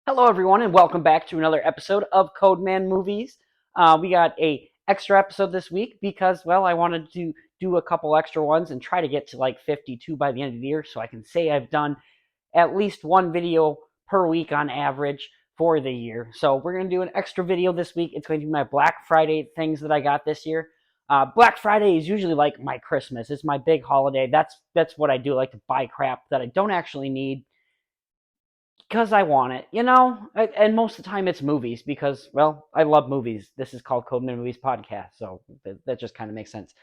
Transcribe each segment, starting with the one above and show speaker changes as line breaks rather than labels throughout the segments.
Hello, everyone, and welcome back to another episode of Codeman Movies. We got a extra episode this week because, well, I wanted to do a couple extra ones and try to get to like 52 by the end of the year, so I can say I've done at least one video per week on average for the year. So we're gonna do an extra video this week. It's going to be my Black Friday things that I got this year. Black Friday is usually like my Christmas. It's my big holiday. That's what I do. I like to buy crap that I don't actually need because I want it, And most of the time it's movies because, well, I love movies. This is called Codeman Movies Podcast, so that just kind of makes sense.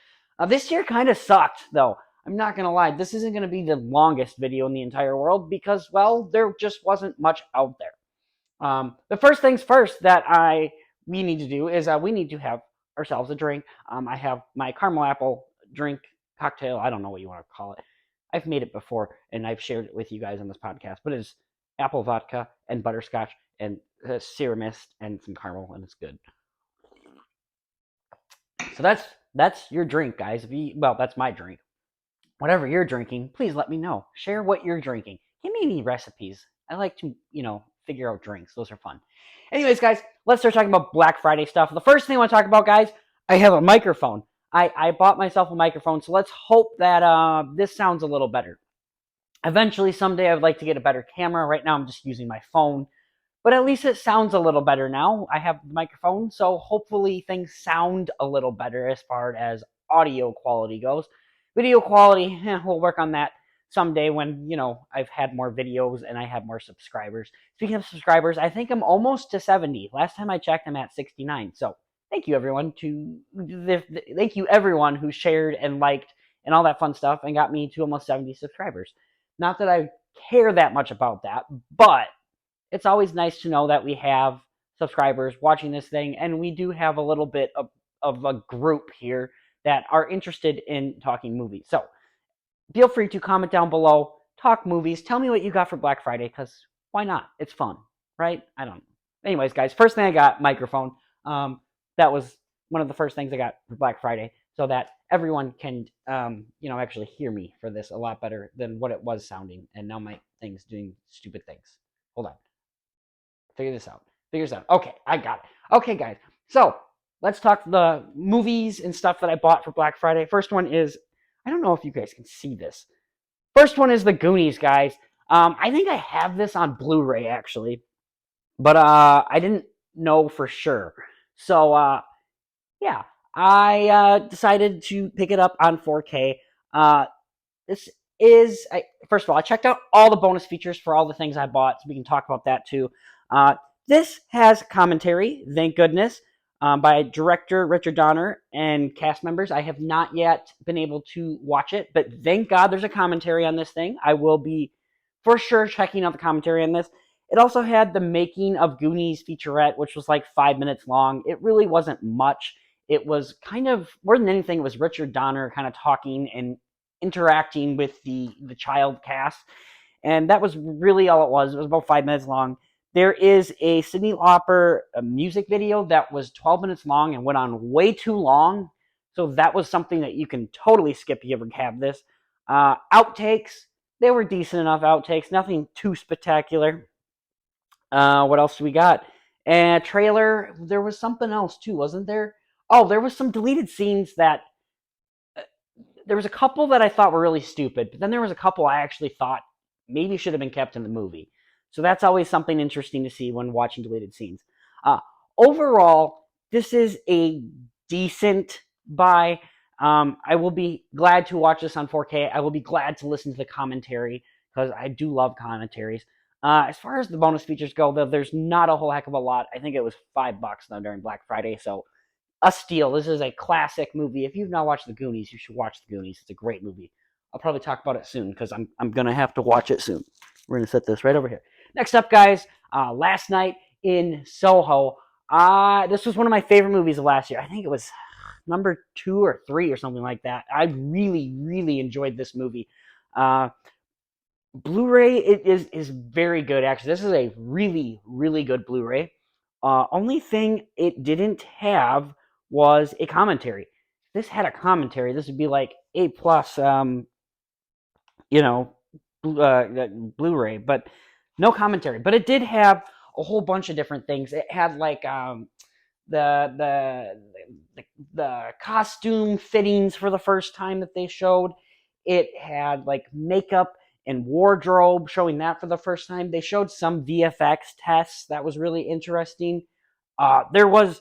This year kind of sucked, though. I'm not going to lie. This isn't going to be the longest video in the entire world because, well, there just wasn't much out there. The first things first that we need to do is we need to have ourselves a drink. I have my caramel apple drink cocktail. I don't know what you want to call it. I've made it before and I've shared it with you guys on this podcast, but it's apple vodka and butterscotch and Sierra Mist and some caramel, and it's good. So that's your drink, guys. Well, that's my drink. Whatever you're drinking, please let me know. Share what you're drinking. Give me any recipes. I like to, figure out drinks. Those are fun. Anyways, guys, let's start talking about Black Friday stuff. The first thing I want to talk about, guys, I have a microphone. I bought myself a microphone, so let's hope that this sounds a little better. Eventually, someday, I would like to get a better camera. Right now, I'm just using my phone. But at least it sounds a little better now. I have the microphone, so hopefully things sound a little better as far as audio quality goes. Video quality, we'll work on that someday when, I've had more videos and I have more subscribers. Speaking of subscribers, I think I'm almost to 70. Last time I checked, I'm at 69. So thank you everyone thank you everyone who shared and liked and all that fun stuff and got me to almost 70 subscribers. Not that I care that much about that, but it's always nice to know that we have subscribers watching this thing, and we do have a little bit of a group here that are interested in talking movies. So feel free to comment down below, talk movies, tell me what you got for Black Friday, because why not? It's fun, right? I don't know. Anyways, guys, first thing I got, microphone. That was one of the first things I got for Black Friday, so that everyone can, actually hear me for this a lot better than what it was sounding. And now my thing's doing stupid things. Hold on. Figure this out. Okay, I got it. Okay, guys. So let's talk the movies and stuff that I bought for Black Friday. First one is, I don't know if you guys can see this. First one is the Goonies, guys. I think I have this on Blu Ray actually, but I didn't know for sure. So yeah, I decided to pick it up on 4K. This is first of all, I checked out all the bonus features for all the things I bought, so we can talk about that too. This has commentary, thank goodness, by director Richard Donner and cast members. I have not yet been able to watch it, but thank God there's a commentary on this thing. I will be for sure checking out the commentary on this. It also had the Making of Goonies featurette, which was like 5 minutes long. It really wasn't much. It was kind of, more than anything, it was Richard Donner kind of talking and interacting with the child cast. And that was really all it was. It was about 5 minutes long. There is a Cyndi Lauper music video that was 12 minutes long and went on way too long. So that was something that you can totally skip if you ever have this. Outtakes, they were decent enough outtakes. Nothing too spectacular. What else do we got? And trailer, there was something else too, wasn't there? Oh, there was some deleted scenes that there was a couple that I thought were really stupid, but then there was a couple I actually thought maybe should have been kept in the movie. So that's always something interesting to see when watching deleted scenes. Overall, this is a decent buy. I will be glad to watch this on 4K. I will be glad to listen to the commentary because I do love commentaries. As far as the bonus features go, though, there's not a whole heck of a lot. I think it was $5 though during Black Friday, so a steal. This is a classic movie. If you've not watched The Goonies, you should watch The Goonies. It's a great movie. I'll probably talk about it soon because I'm gonna have to watch it soon. We're gonna set this right over here. Next up, guys, Last Night in Soho. This was one of my favorite movies of last year. I think it was number 2 or 3 or something like that. I really, really enjoyed this movie. Blu-ray is very good, actually. This is a really, really good Blu-ray. Only thing it didn't have was a commentary. If this had a commentary, this would be like A plus, Blu-ray, but no commentary. But it did have a whole bunch of different things. It had like the the the costume fittings for the first time that they showed. It had like makeup and wardrobe showing that for the first time. They showed some VFX tests that was really interesting. There was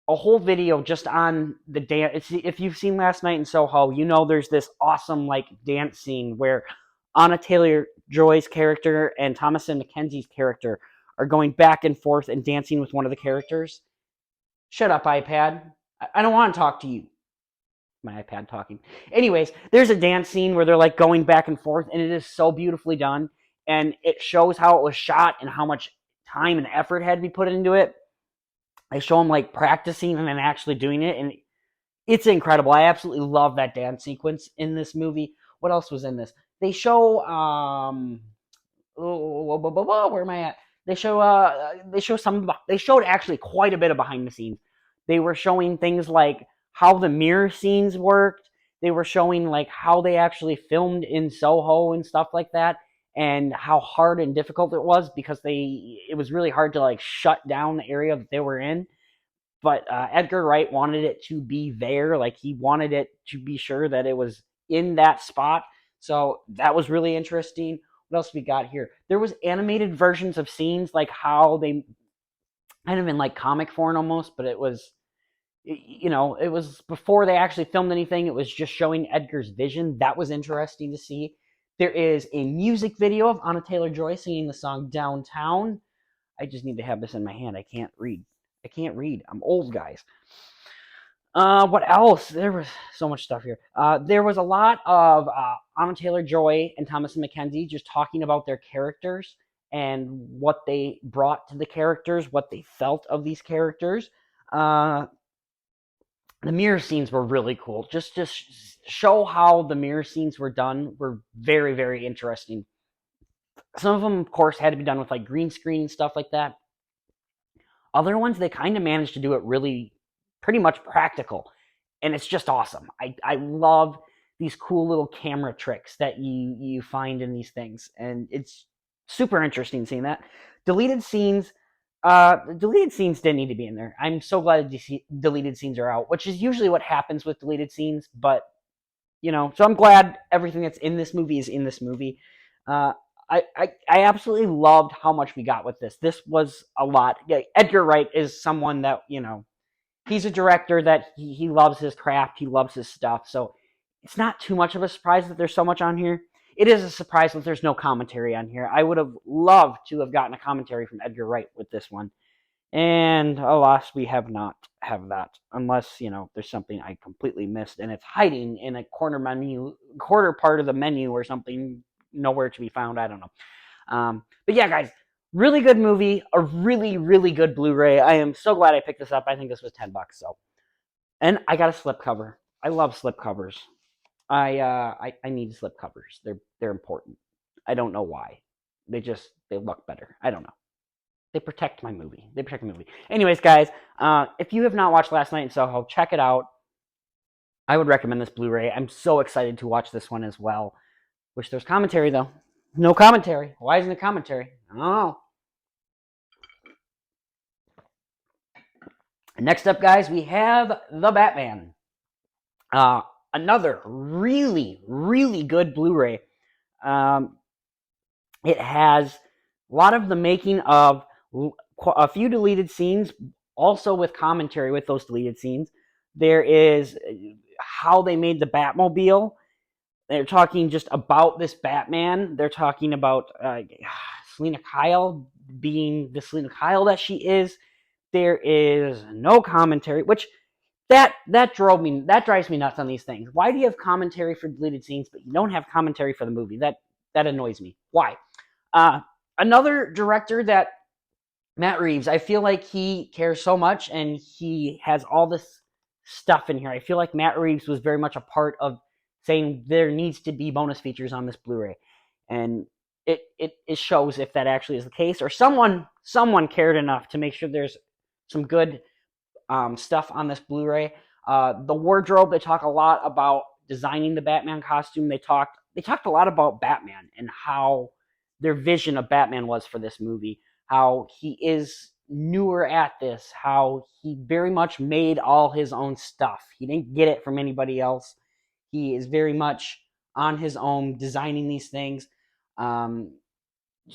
a whole video just on the dance. If you've seen Last Night in Soho, you know there's this awesome like dance scene where Anna Taylor-Joy's character and Thomasin McKenzie's character are going back and forth and dancing with one of the characters. Shut up, iPad. I don't want to talk to you. My iPad talking. Anyways, there's a dance scene where they're like going back and forth, and it is so beautifully done. And it shows how it was shot and how much time and effort had to be put into it. They show them like practicing and then actually doing it, and it's incredible. I absolutely love that dance sequence in this movie. What else was in this? They show where am I at? They showed actually quite a bit of behind the scenes. They were showing things like how the mirror scenes worked. They were showing like how they actually filmed in Soho and stuff like that, and how hard and difficult it was because it was really hard to like shut down the area that they were in. But Edgar Wright wanted it to be there, like he wanted it to be sure that it was in that spot. So that was really interesting. What else we got here? There was animated versions of scenes, like how they kind of in like comic form almost, but it was, it was before they actually filmed anything. It was just showing Edgar's vision. That was interesting to see. There is a music video of Anna Taylor-Joy singing the song Downtown. I just need to have this in my hand. I can't read. I'm old, guys. What else? There was so much stuff here. There was a lot of Anna Taylor-Joy and Thomasin McKenzie just talking about their characters and what they brought to the characters, what they felt of these characters. The mirror scenes were really cool. Just to show how the mirror scenes were done were very, very interesting. Some of them, of course, had to be done with like green screen and stuff like that. Other ones, they kind of managed to do it really pretty much practical. And it's just awesome. I love these cool little camera tricks that you find in these things. And it's super interesting seeing that. Deleted scenes didn't need to be in there. I'm so glad deleted scenes are out, which is usually what happens with deleted scenes. But, so I'm glad everything that's in this movie is in this movie. I absolutely loved how much we got with this. This was a lot. Edgar Wright is someone that, he's a director that he loves his craft. He loves his stuff. So it's not too much of a surprise that there's so much on here. It is a surprise that there's no commentary on here. I would have loved to have gotten a commentary from Edgar Wright with this one. And alas, we have not have that. Unless, there's something I completely missed and it's hiding in a quarter part of the menu or something, nowhere to be found. I don't know. But yeah, guys, really good movie. A really, really good Blu-ray. I am so glad I picked this up. I think this was $10. So, and I got a slipcover. I love slipcovers. I need slipcovers. They're important. I don't know why. They look better. I don't know. They protect my movie. Anyways, guys, if you have not watched Last Night in Soho, check it out. I would recommend this Blu-ray. I'm so excited to watch this one as well. Wish there was commentary, though. No commentary. Why isn't there commentary? I don't know. Next up, guys, we have The Batman. Another really, really good Blu-ray. It has a lot of the making of a few deleted scenes, also with commentary with those deleted scenes. There is how they made the Batmobile. They're talking just about this Batman. They're talking about Selena Kyle being the Selena Kyle that she is. There is no commentary, which that drives me nuts on these things. Why do you have commentary for deleted scenes, but you don't have commentary for the movie? That annoys me. Why? Another director that Matt Reeves, I feel like he cares so much and he has all this stuff in here. I feel like Matt Reeves was very much a part of saying there needs to be bonus features on this Blu-ray. And it shows if that actually is the case, or someone cared enough to make sure there's some good stuff on this Blu-ray. The wardrobe, they talk a lot about designing the Batman costume. They talked a lot about Batman and how their vision of Batman was for this movie. how he is newer at this, how he very much made all his own stuff. He didn't get it from anybody else. He is very much on his own designing these things. Um,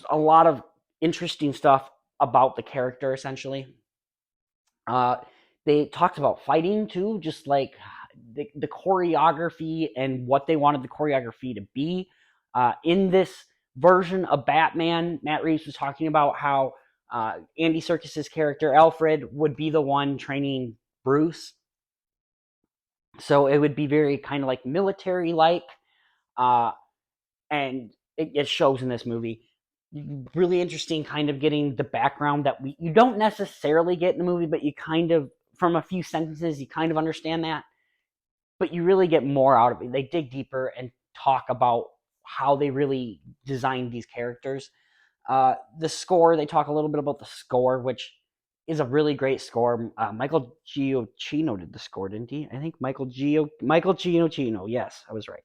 a lot of interesting stuff about the character, essentially. Uh, they talked about fighting too, just like the choreography and what they wanted the choreography to be. In this version of Batman, Matt Reeves was talking about how Andy Serkis's character Alfred would be the one training Bruce, so it would be very kind of like military like, uh, and it shows in this movie. Really interesting, kind of getting the background that you don't necessarily get in the movie, but you kind of, from a few sentences, you kind of understand that, but you really get more out of it. They dig deeper and talk about how they really designed these characters. The score, they talk a little bit about the score, which is a really great score. Michael Giacchino did the score, didn't he? I think Michael Giacchino. Yes, I was right.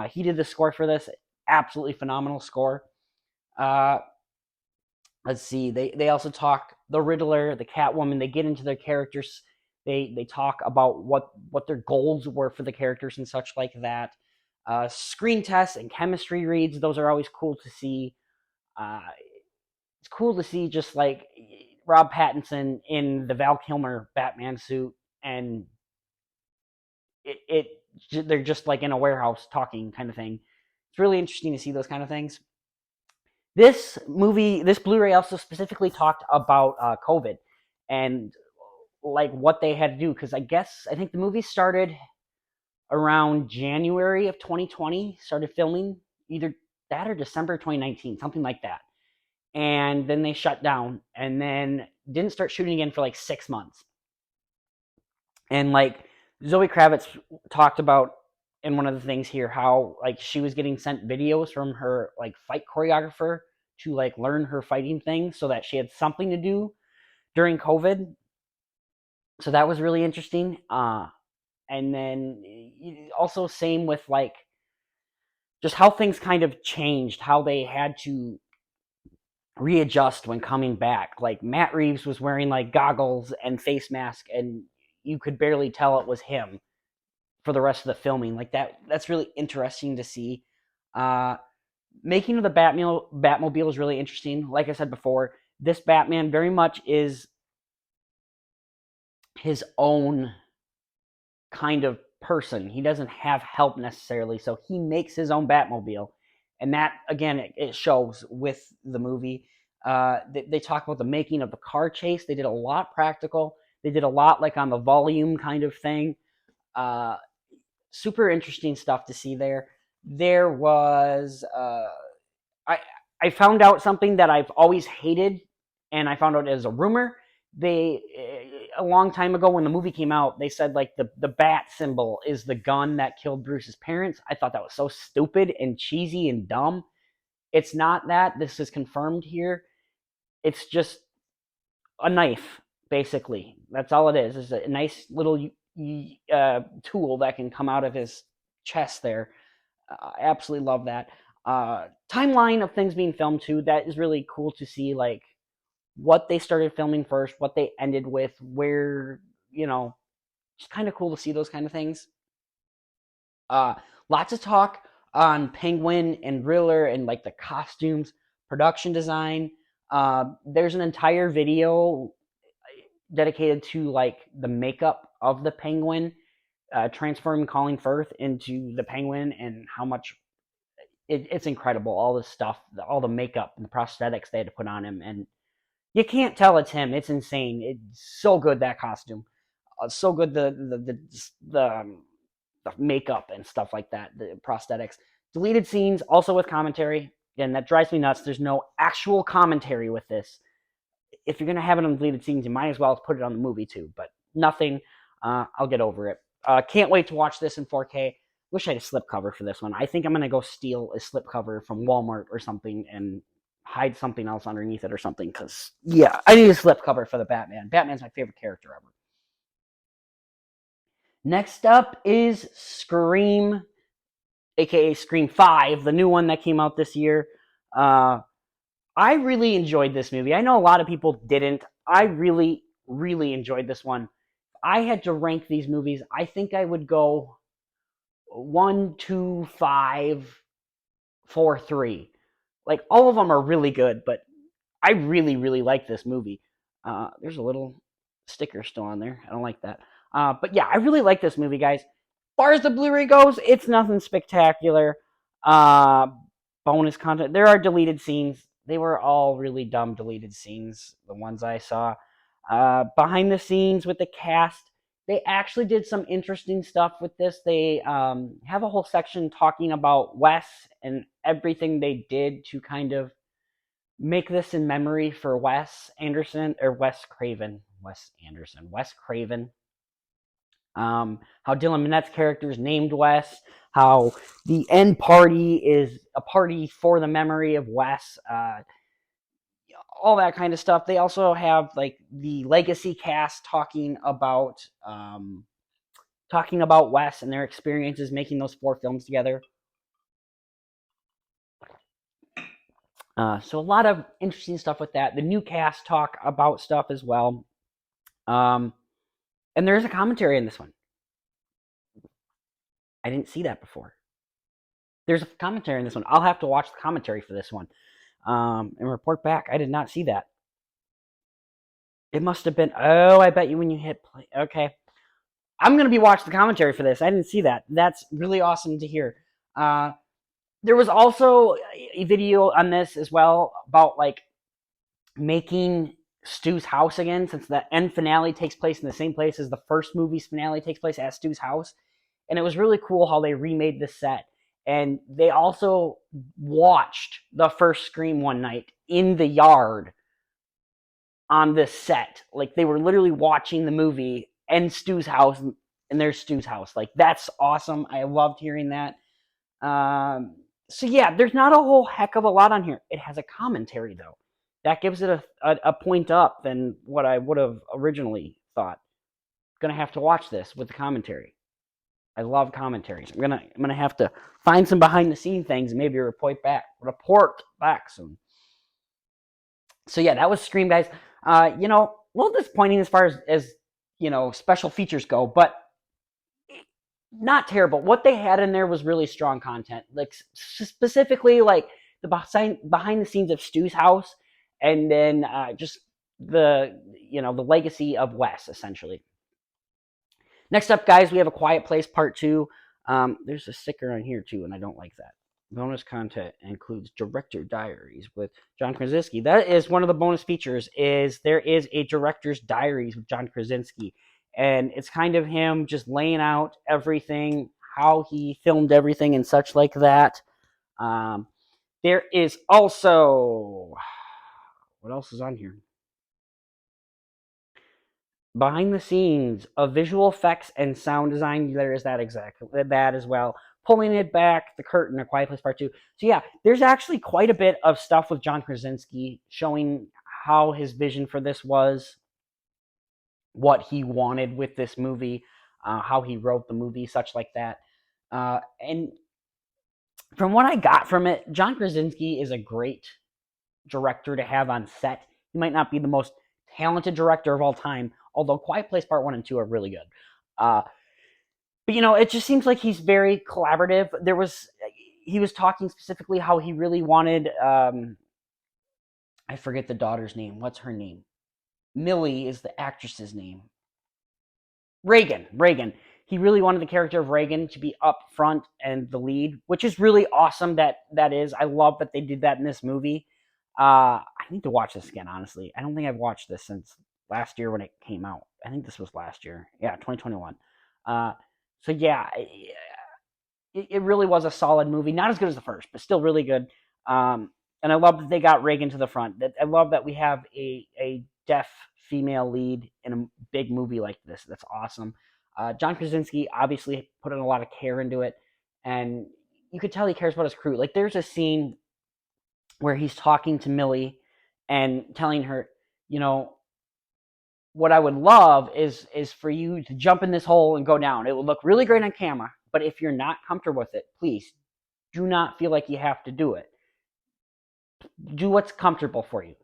He did the score for this. Absolutely phenomenal score. Uh, let's see. They also talk the Riddler, the Catwoman. They get into their characters. They talk about what their goals were for the characters and such like that. Screen tests and chemistry reads. Those are always cool to see. Uh, it's cool to see just like Rob Pattinson in the Val Kilmer Batman suit, and they're just like in a warehouse talking kind of thing. It's really interesting to see those kind of things. This movie, this Blu-ray also specifically talked about COVID and like what they had to do, because I think the movie started around January of 2020, started filming either that or December 2019, something like that. And then they shut down and then didn't start shooting again for like 6 months. And like Zoe Kravitz talked about in one of the things here how like she was getting sent videos from her like fight choreographer to like learn her fighting thing so that she had something to do during COVID. So that was really interesting. And then also same with like just how things kind of changed, how they had to readjust when coming back. Like Matt Reeves was wearing like goggles and face mask, and you could barely tell it was him for the rest of the filming. Like that's really interesting to see. Uh, Making of the Batmobile is really interesting. Like I said before, this Batman very much is his own kind of person. He doesn't have help necessarily, so he makes his own Batmobile, and that again it shows with the movie. They talk about the making of the car chase. They did a lot practical. They did a lot like on the volume kind of thing. Uh, Super interesting stuff to see there. There was I I found out something that I've always hated, and I found out as a rumor. They a long time ago when the movie came out, they said like the bat symbol is the gun that killed Bruce's parents. I thought that was so stupid and cheesy and dumb. It's not that. This is confirmed here. It's just a knife, basically. That's all it is. It's a nice little tool that can come out of his chest there. I absolutely love that. Timeline of things being filmed too. That is really cool to see, like what they started filming first, what they ended with, where it's kind of cool to see those kind of things. Uh, Lots of talk on Penguin and Riddler and like the costumes, production design. There's an entire video dedicated to like the makeup of the Penguin, transforming Colin Firth into the Penguin, and how much it's incredible. All the stuff, all the makeup and the prosthetics they had to put on him, and you can't tell it's him. It's insane. It's so good, that costume. So good, the makeup and stuff like that, the prosthetics. Deleted scenes also with commentary. Again, that drives me nuts. There's no actual commentary with this. If you're gonna have it on deleted scenes, you might as well put it on the movie too. But nothing. I'll get over it. Can't wait to watch this in 4K. Wish I had a slipcover for this one. I think I'm gonna go steal a slipcover from Walmart or something and hide something else underneath it or something. Because yeah, I need a slipcover for the Batman. Batman's my favorite character ever. Next up is Scream, aka Scream 5, the new one that came out this year. Uh, I really enjoyed this movie. I know a lot of people didn't. I really, really enjoyed this one. I had to rank these movies. I think I would go 1, 2, 5, 4, 3. Like all of them are really good, but I really, really like this movie. There's a little sticker still on there. I don't like that. But yeah, I really like this movie, guys. As far as the Blu-ray goes, it's nothing spectacular. Uh, Bonus content. There are deleted scenes. They were all really dumb deleted scenes, the ones I saw. Behind the scenes with the cast, they actually did some interesting stuff with this. They have a whole section talking about Wes and everything they did to kind of make this in memory for Wes Anderson or Wes Craven. Wes Anderson. Wes Craven. How Dylan Minette's character is named Wes. How the end party is a party for the memory of Wes. All that kind of stuff. They also have like the legacy cast talking about Wes and their experiences making those 4 films together. So a lot of interesting stuff with that. The new cast talk about stuff as well. And there's a commentary in this one. I didn't see that before. There's a commentary in this one. I'll have to watch the commentary for this one and report back. I did not see that. It must have been. Oh, I bet you when you hit play. Okay. I'm going to be watching the commentary for this. I didn't see that. That's really awesome to hear. There was also a video on this as well about like making Stu's house again, since the end finale takes place in the same place as the first movie's finale takes place at Stu's house. And it was really cool how they remade the set. And they also watched the first Scream one night in the yard on this set. Like they were literally watching the movie and Stu's house, and there's Stu's house. Like that's awesome. I loved hearing that. So yeah, there's not a whole heck of a lot on here. It has a commentary though. That gives it a point up than what I would have originally thought. Gonna have to watch this with the commentary. I love commentaries. I'm gonna have to find some behind the scene things and maybe report back soon. So yeah, that was Scream, guys. A little disappointing as far as special features go, but not terrible. What they had in there was really strong content, like specifically like the behind the scenes of Stu's house, and then just the legacy of Wes, essentially. Next up, guys, we have A Quiet Place Part 2. There's a sticker on here, too, and I don't like that. Bonus content includes director diaries with John Krasinski. That is one of the bonus features, is there is a director's diaries with John Krasinski. And it's kind of him just laying out everything, how he filmed everything and such like that. There is also... What else is on here? Behind the scenes of visual effects and sound design, there is that as well. Pulling it back, the curtain, A Quiet Place Part 2. So yeah, there's actually quite a bit of stuff with John Krasinski showing how his vision for this was, what he wanted with this movie, how he wrote the movie, such like that. And from what I got from it, John Krasinski is a great director to have on set. He might not be the most talented director of all time, although Quiet Place Part 1 and 2 are really good. But it just seems like he's very collaborative. He was talking specifically how he really wanted, I forget the daughter's name. What's her name? Millie is the actress's name. Reagan. He really wanted the character of Reagan to be up front and the lead, which is really awesome that is. I love that they did that in this movie. I need to watch this again, honestly. I don't think I've watched this since last year when it came out. I think this was last year. Yeah, 2021. So yeah, it really was a solid movie. Not as good as the first, but still really good. And I love that they got Reagan to the front. I love that we have a deaf female lead in a big movie like this. That's awesome. John Krasinski obviously put in a lot of care into it, and you could tell he cares about his crew. Like there's a scene where he's talking to Millie and telling her, what I would love is for you to jump in this hole and go down. It will look really great on camera, but if you're not comfortable with it, please do not feel like you have to do it. do what's comfortable for you.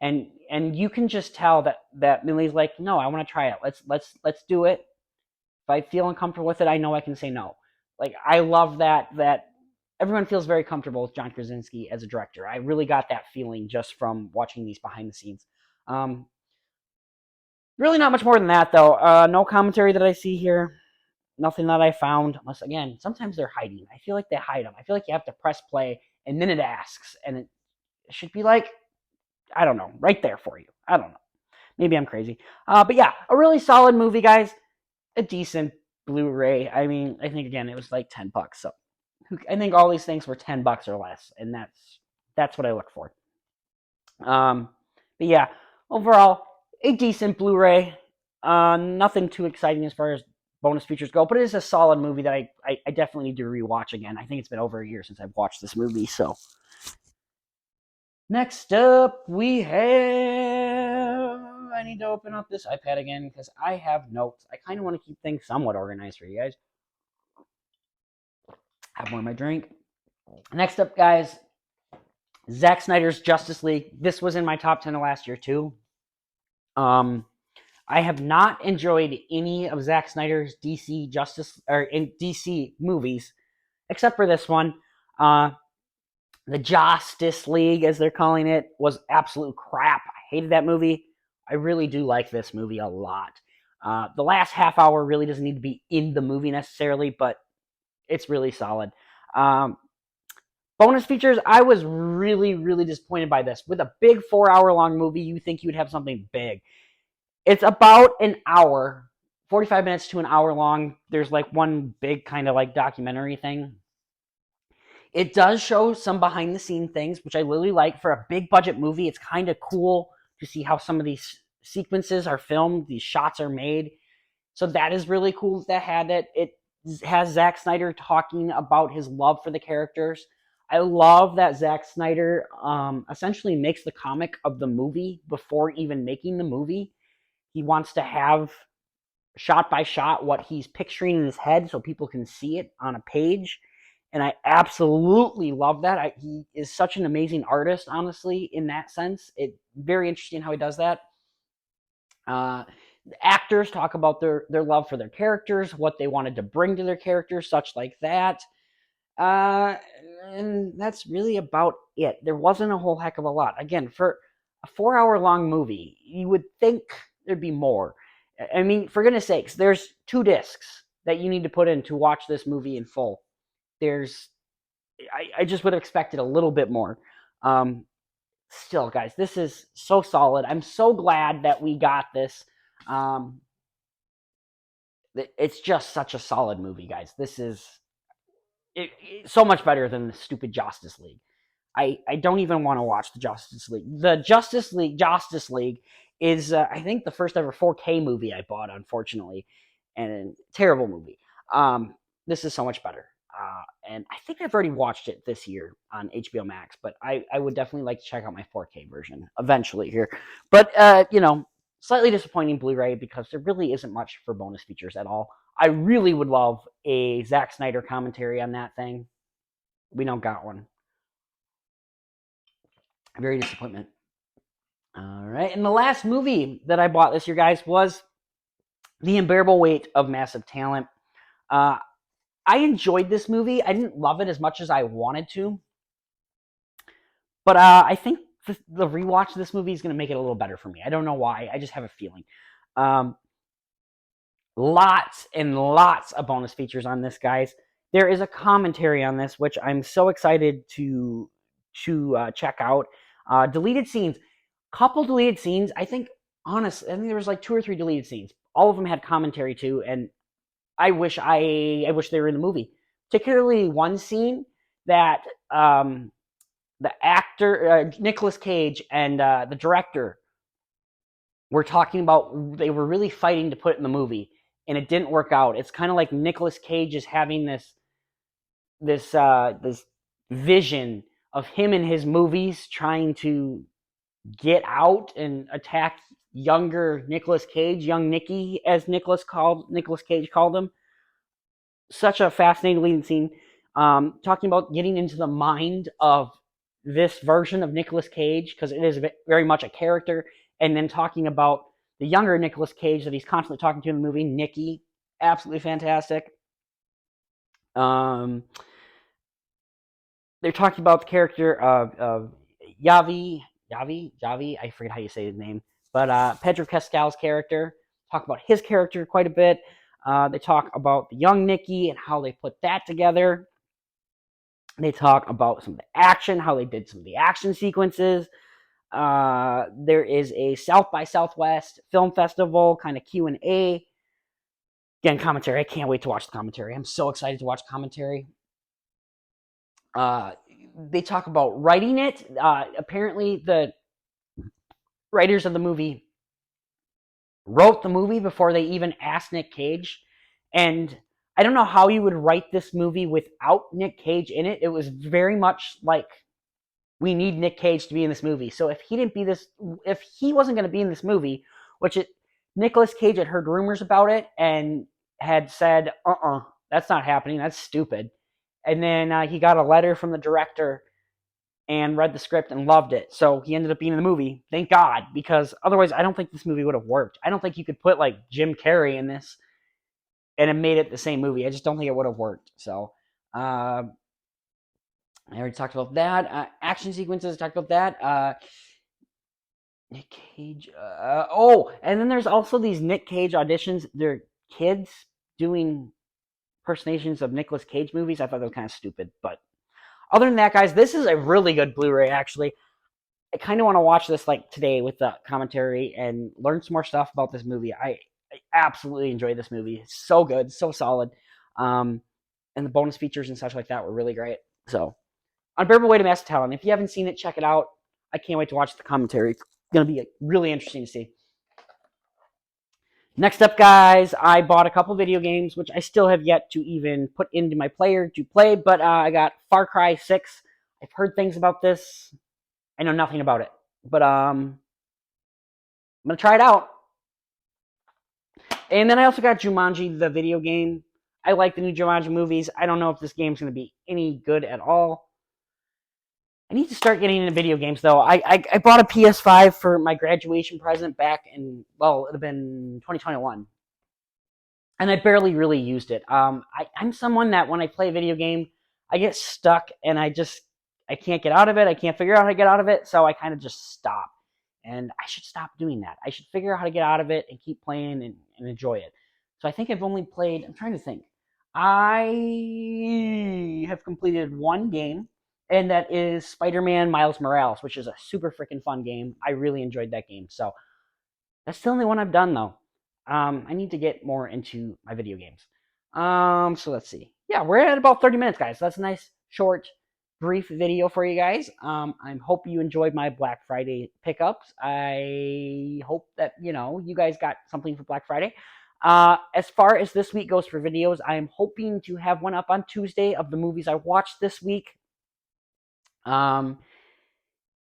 And you can just tell that Millie's like, no, I want to try it. Let's do it. If I feel uncomfortable with it, I know I can say no. Like, I love that everyone feels very comfortable with John Krasinski as a director. I really got that feeling just from watching these behind the scenes. Really not much more than that, though. No commentary that I see here. Nothing that I found. Unless, again, sometimes they're hiding. I feel like they hide them. I feel like you have to press play, and then it asks. And it should be like, I don't know, right there for you. I don't know. Maybe I'm crazy. But yeah, a really solid movie, guys. A decent Blu-ray. I mean, I think, again, it was like $10. So I think all these things were $10 or less. And that's what I look for. But yeah, overall, a decent Blu-ray. Nothing too exciting as far as bonus features go, but it is a solid movie that I definitely need to rewatch again. I think it's been over a year since I've watched this movie. So next up, we have. I need to open up this iPad again because I have notes. I kind of want to keep things somewhat organized for you guys. Have more of my drink. Next up, guys, Zack Snyder's Justice League. This was in my top 10 of last year, too. I have not enjoyed any of Zack Snyder's DC DC movies, except for this one. The Justice League, as they're calling it, was absolute crap. I hated that movie. I really do like this movie a lot. The last half hour really doesn't need to be in the movie necessarily, but it's really solid. Bonus features, I was really, really disappointed by this. With a big 4-hour long movie, you think you would have something big. It's about an hour, 45 minutes to an hour long. There's like one big kind of like documentary thing. It does show some behind the scene things, which I really like. For a big budget movie, it's kind of cool to see how some of these sequences are filmed, these shots are made. So that is really cool that had it. It has Zack Snyder talking about his love for the characters. I love that Zack Snyder essentially makes the comic of the movie before even making the movie. He wants to have shot by shot what he's picturing in his head so people can see it on a page. And I absolutely love that. He is such an amazing artist, honestly, in that sense. It's very interesting how he does that. The actors talk about their love for their characters, what they wanted to bring to their characters, such like that. And that's really about it. There wasn't a whole heck of a lot. Again, for a 4-hour long movie, you would think there'd be more. I mean, for goodness sakes, there's 2 discs that you need to put in to watch this movie in full. I just would have expected a little bit more. Still, guys, this is so solid. I'm so glad that we got this. It's just such a solid movie, guys. This is so much better than the stupid Justice League. I don't even want to watch the Justice League. The Justice League is, I think, the first ever 4K movie I bought, unfortunately, and terrible movie. This is so much better. And I think I've already watched it this year on HBO Max, but I would definitely like to check out my 4K version eventually here. But, slightly disappointing Blu-ray because there really isn't much for bonus features at all. I really would love a Zack Snyder commentary on that thing. We don't got one. Very disappointment. All right, and the last movie that I bought this year, guys, was The Unbearable Weight of Massive Talent. I enjoyed this movie. I didn't love it as much as I wanted to. But I think the rewatch of this movie is going to make it a little better for me. I don't know why. I just have a feeling. Lots and lots of bonus features on this, guys. There is a commentary on this, which I'm so excited to check out. Deleted scenes. Couple deleted scenes. I think, honestly, I think there was like 2 or 3 deleted scenes. All of them had commentary too, and I wish they were in the movie. Particularly one scene that the actor Nicolas Cage and the director were talking about. They were really fighting to put it in the movie, and it didn't work out. It's kind of like Nicolas Cage is having this vision of him in his movies trying to get out and attack younger Nicolas Cage, young Nicky, as Nicolas Cage called him. Such a fascinating scene. Talking about getting into the mind of this version of Nicolas Cage, because it is very much a character, and then talking about the younger Nicolas Cage that he's constantly talking to in the movie, Nicky. Absolutely fantastic. Um, they're talking about the character of Javi. I forget how you say his name, but Pedro Pascal's character. Talk about his character quite a bit. They talk about the young Nicky and how they put that together. They talk about some of the action, how they did some of the action sequences. There is a South by Southwest Film Festival kind of Q&A. Again, commentary. I can't wait to watch the commentary. I'm so excited to watch commentary. They talk about writing it. Apparently, the writers of the movie wrote the movie before they even asked Nick Cage. And I don't know how you would write this movie without Nick Cage in it. It was very much like, we need Nick Cage to be in this movie. So if he wasn't going to be in this movie, which Nicolas Cage had heard rumors about it and had said, that's not happening. That's stupid. And then he got a letter from the director and read the script and loved it. So he ended up being in the movie. Thank God, because otherwise I don't think this movie would have worked. I don't think you could put like Jim Carrey in this and it made it the same movie. I just don't think it would have worked. So I already talked about that. Action sequences, talked about that. Nick Cage. And then there's also these Nick Cage auditions. They're kids doing impersonations of Nicolas Cage movies. I thought that was kind of stupid. But other than that, guys, this is a really good Blu-ray, actually. I kind of want to watch this like today with the commentary and learn some more stuff about this movie. I absolutely enjoyed this movie. It's so good, so solid. And the bonus features and such like that were really great. So, Unbearable Weight of Massive Talent. If you haven't seen it, check it out. I can't wait to watch the commentary. It's going to be really interesting to see. Next up, guys, I bought a couple video games, which I still have yet to even put into my player to play, but I got Far Cry 6. I've heard things about this. I know nothing about it, but I'm going to try it out. And then I also got Jumanji, the video game. I like the new Jumanji movies. I don't know if this game's going to be any good at all. I need to start getting into video games, though. I bought a PS5 for my graduation present back in, well, it would have been 2021. And I barely really used it. I'm someone that when I play a video game, I get stuck and I can't get out of it. I can't figure out how to get out of it, so I kind of just stop. And I should stop doing that. I should figure out how to get out of it and keep playing and enjoy it. So I think I've only played, I'm trying to think. I have completed one game, and that is Spider-Man Miles Morales, which is a super freaking fun game. I really enjoyed that game. So that's the only one I've done, though. I need to get more into my video games. So let's see. Yeah, we're at about 30 minutes, guys. So that's a nice, short, brief video for you guys. I hope you enjoyed my Black Friday pickups. I hope that, you guys got something for Black Friday. As far as this week goes for videos, I am hoping to have one up on Tuesday of the movies I watched this week. And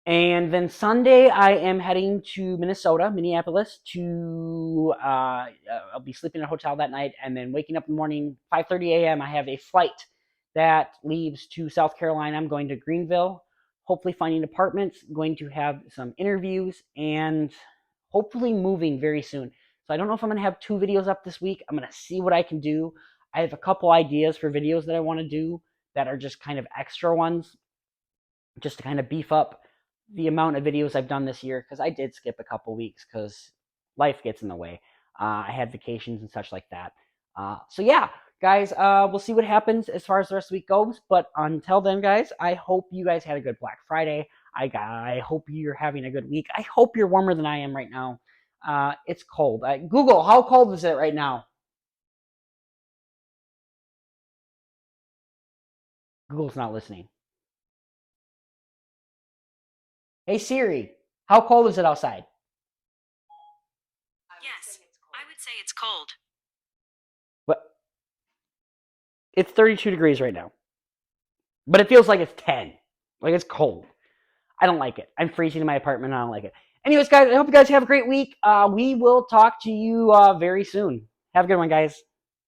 then Sunday, I am heading to Minneapolis, to, I'll be sleeping in a hotel that night, and then waking up in the morning, 5:30 a.m., I have a flight that leaves to South Carolina. I'm going to Greenville, hopefully finding apartments, going to have some interviews, and hopefully moving very soon. So I don't know if I'm going to have 2 videos up this week. I'm going to see what I can do. I have a couple ideas for videos that I want to do that are just kind of extra ones, just to kind of beef up the amount of videos I've done this year, because I did skip a couple weeks because life gets in the way. I had vacations and such like that. So yeah, guys, we'll see what happens as far as the rest of the week goes. But until then, guys, I hope you guys had a good Black Friday. I hope you're having a good week. I hope you're warmer than I am right now. It's cold. Google, how cold is it right now? Google's not listening. Hey Siri, how cold is it outside?
Yes, I would say it's cold.
But it's 32 degrees right now. But it feels like it's 10. Like it's cold. I don't like it. I'm freezing in my apartment. I don't like it. Anyways, guys, I hope you guys have a great week. We will talk to you very soon. Have a good one, guys.